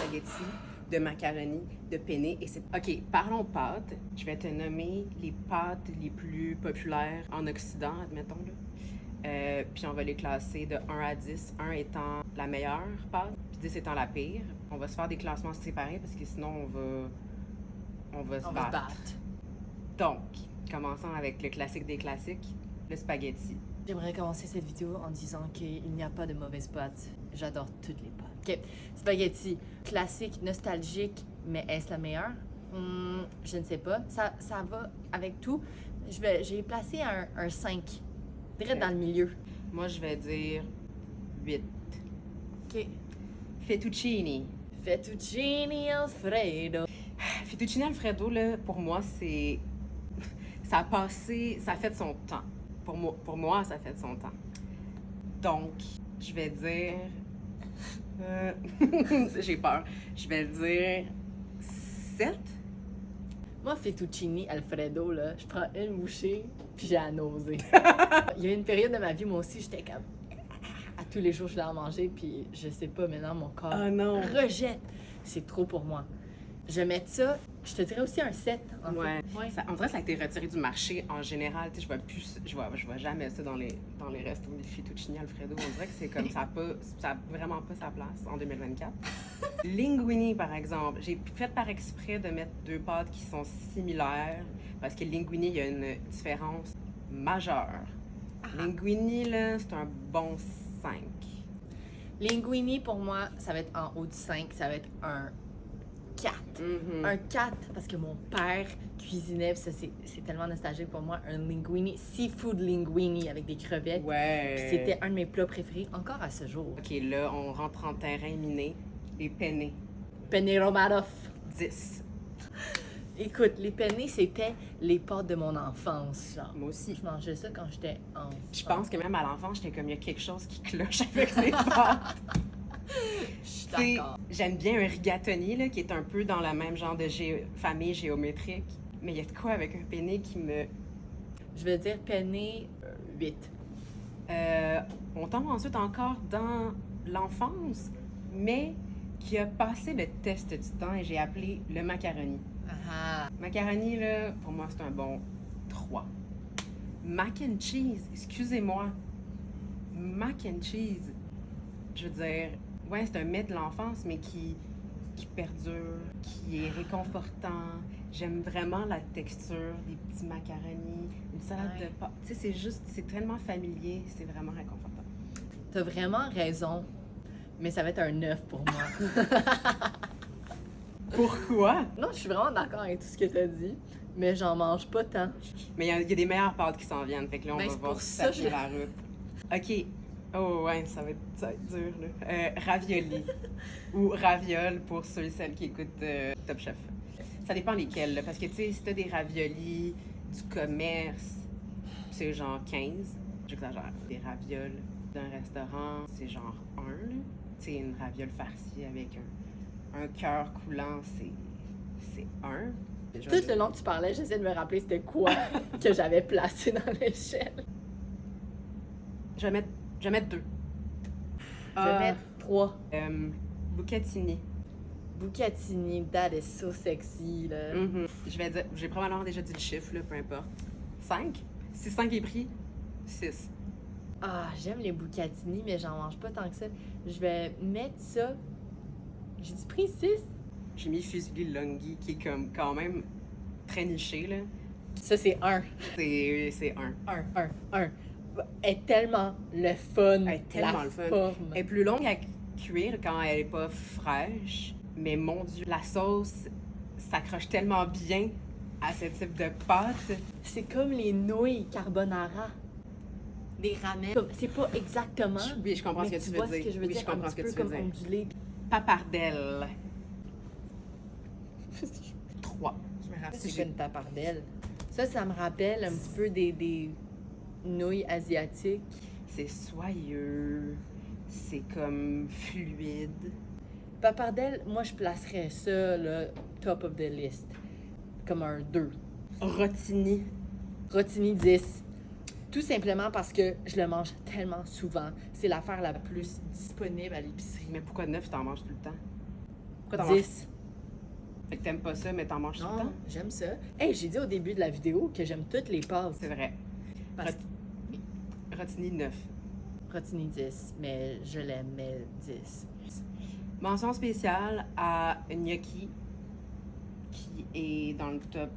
spaghettis, de macaroni, de penne. Et c'est... OK, parlons pâtes. Je vais te nommer les pâtes les plus populaires en Occident, admettons. Là. Puis on va les classer de 1 à 10, 1 étant la meilleure pâte, puis 10 étant la pire. On va se faire des classements séparés parce que sinon on va se battre. Donc, commençons avec le classique des classiques, le spaghetti. J'aimerais commencer cette vidéo en disant qu'il n'y a pas de mauvaises pâtes. J'adore toutes les pâtes. OK, spaghetti, classique, nostalgique, mais est-ce la meilleure? Je ne sais pas. Ça va avec tout. J'ai placé un 5, direct dans le milieu. Moi, je vais dire 8. OK. Fettuccini. Fettuccini Alfredo. Fettuccine Alfredo, là, pour moi, c'est... Ça a passé... Ça a fait de son temps. Pour moi, ça a fait de son temps. Donc, je vais dire... J'ai peur. Je vais dire 7. Moi, fettuccini Alfredo, là, je prends une bouchée, puis j'ai la nausée. Il y a une période de ma vie, moi aussi, j'étais comme... À tous les jours, je voulais en manger, puis je sais pas, maintenant, mon corps rejette. C'est trop pour moi. Je vais mettre ça, je te dirais aussi un 7. Ouais. Ça, on dirait que ça a été retiré du marché en général. Tu sais, je vois jamais ça dans les restos des fettuccine Alfredo. On dirait que c'est comme ça a vraiment pas sa place en 2024. Linguini, par exemple. J'ai fait par exprès de mettre 2 pâtes qui sont similaires parce que linguini, il y a une différence majeure. Linguini, là, c'est un bon 5. Linguini, pour moi, ça va être en haut du 5, ça va être un 4. Un 4, parce que mon père cuisinait, ça c'est tellement nostalgique pour moi, un linguini, seafood linguini avec des crevettes. Ouais. Puis c'était un de mes plats préférés, encore à ce jour. OK, là, on rentre en terrain miné. Les penne. Penne Romanoff. 10. Écoute, les penne, c'était les pâtes de mon enfance, genre. Moi aussi. Je mangeais ça quand j'étais enfant. Je pense que même à l'enfance, j'étais comme, il y a quelque chose qui cloche avec ces pâtes. Je suis d'accord. J'aime bien un rigatoni, là, qui est un peu dans le même genre de famille géométrique. Mais il y a de quoi avec un penne qui me... Je vais dire penne 8. On tombe ensuite encore dans l'enfance, mais qui a passé le test du temps et j'ai appelé le macaroni. Macaroni, là, pour moi, c'est un bon 3. Mac and cheese, excusez-moi. Mac and cheese, je veux dire, ouais, c'est un mets de l'enfance, mais qui perdure, qui est réconfortant. J'aime vraiment la texture des petits macaronis, une salade de pâtes. Tu sais, c'est tellement familier, c'est vraiment réconfortant. T'as vraiment raison, mais ça va être un 9 pour moi. Pourquoi? Non, je suis vraiment d'accord avec tout ce que t'as dit, mais j'en mange pas tant. Mais il y a des meilleures pâtes qui s'en viennent, fait que là, on va voir si ça fait la route. OK. Oh ouais, ça va être dur, là. Ravioli. Ou raviole pour ceux et celles qui écoutent Top Chef. Ça dépend lesquels, là, parce que, tu sais, si t'as des raviolis du commerce, c'est genre 15. J'exagère. Des ravioles d'un restaurant, c'est genre 1, là. Tu sais, une raviole farcie avec un cœur coulant, c'est 1. Tout le long que tu parlais, j'essaie de me rappeler c'était quoi que j'avais placé dans l'échelle. Je vais mettre 2. Je vais mettre 3. Bucatini. Bucatini, that is so sexy, là. Je vais dire, j'ai probablement déjà dit le chiffre, là, peu importe. 5? Si 5 est pris, 6. Ah, j'aime les bucatini, mais j'en mange pas tant que ça. Je vais mettre ça. J'ai dit pris 6? J'ai mis fusilli longhi, qui est comme quand même très niché, là. Ça, c'est 1. C'est 1. 1. Elle est tellement le fun. Elle est tellement le fun. Forme. Elle est plus longue à cuire quand elle est pas fraîche. Mais mon Dieu, la sauce s'accroche tellement bien à ce type de pâte. C'est comme les nouilles carbonara. Des ramen. C'est pas exactement. Oui, je comprends ce que tu veux dire. Ce que je veux dire, je comprends un ce que petit tu veux peu comme dire. ondulé. Papardelle. 3. Je me rappelle. C'est pas une papardelle. Ça me rappelle un petit peu des nouilles asiatiques. C'est soyeux. C'est comme fluide. Papardelle, moi, je placerais ça, là, top of the list. Comme un 2. Rotini. Rotini 10. Tout simplement parce que je le mange tellement souvent. C'est l'affaire la plus disponible à l'épicerie. Mais pourquoi 9, tu t'en manges tout le temps? Pourquoi t'en manges? 10. Fait que t'aimes pas ça, mais t'en manges tout le Non, temps? j'aime ça. Hey, j'ai dit au début de la vidéo que j'aime toutes les pâtes. C'est vrai. Parce Rotini 9. Rotini 10, mais je l'aime, mais 10. Mention spéciale à Gnocchi, qui est dans le top